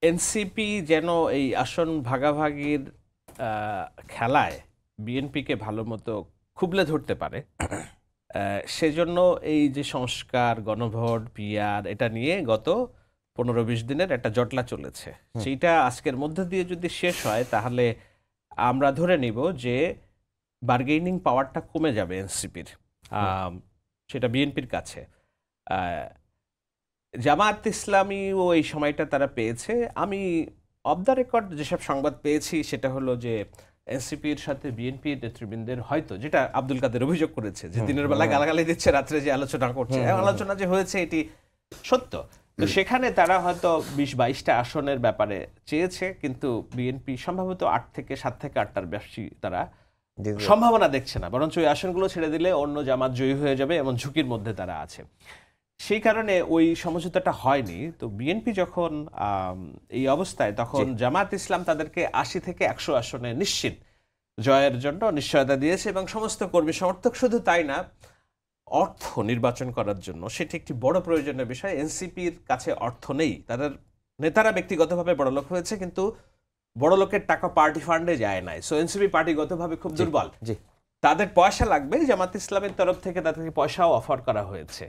NCP যেন এই আসন ভাগাভাগির খেলায় বিএনপিকে ভালো মতো খুবলে ধরতে পারে, সেজন্য এই যে সংস্কার, গণভোট, পিআর এটা নিয়ে গত 15-20 দিনের একটা জটলা চলেছে। সেইটা আজকের মধ্যে দিয়ে যদি শেষ হয় তাহলে আমরা ধরে নিব যে বার্গেনিং পাওয়ারটা কমে যাবে এনসিপির, সেটা বিএনপির কাছে। জামায়াত ইসলামীও এই সময়টা তারা পেয়েছে। আমি অফ দ্য রেকর্ড যেসব সংবাদ পেয়েছি সেটা হলো যে এনসিপির সাথে বিএনপির নেতৃবৃন্দের হয়তো, যেটা আব্দুল কাদের অভিযোগ করেছে যে দিনের বেলা গালাগালি দিচ্ছে, রাত্রে যে আলোচনা করছে, আলোচনা যে হয়েছে এটি সত্য। তো সেখানে তারা হয়তো 20-22টা আসনের ব্যাপারে চেয়েছে, কিন্তু বিএনপি সম্ভবত 8 থেকে 8টার বেশি তারা সম্ভাবনা দেখছে না, বরঞ্চ ওই আসনগুলো ছেড়ে দিলে অন্য জামাত জয়ী হয়ে যাবে এমন ঝুঁকির মধ্যে তারা আছে। সেই কারণে ওই সমঝোতাটা হয়নি। তো বিএনপি যখন এই অবস্থায়, তখন জামাত ইসলাম তাদেরকে 80 থেকে 100 আসনে নিশ্চিত জয়ের জন্য নিশ্চয়তা দিয়েছে, এবং সমস্ত কর্মী সমর্থক শুধু তাই না, অর্থ নির্বাচন করার জন্য সেটি একটি বড় প্রয়োজনীয় বিষয়। এনসিপির কাছে অর্থ নেই, তাদের নেতারা ব্যক্তিগতভাবে বড়লোক হয়েছে, কিন্তু বড়লোকের টাকা পার্টি ফান্ডে যায় নাই। সো এনসিপি পার্টিগতভাবে খুব দুর্বল, তাদের পয়সা লাগবে, জামাত ইসলামের তরফ থেকে তাদেরকে পয়সাও অফার করা হয়েছে।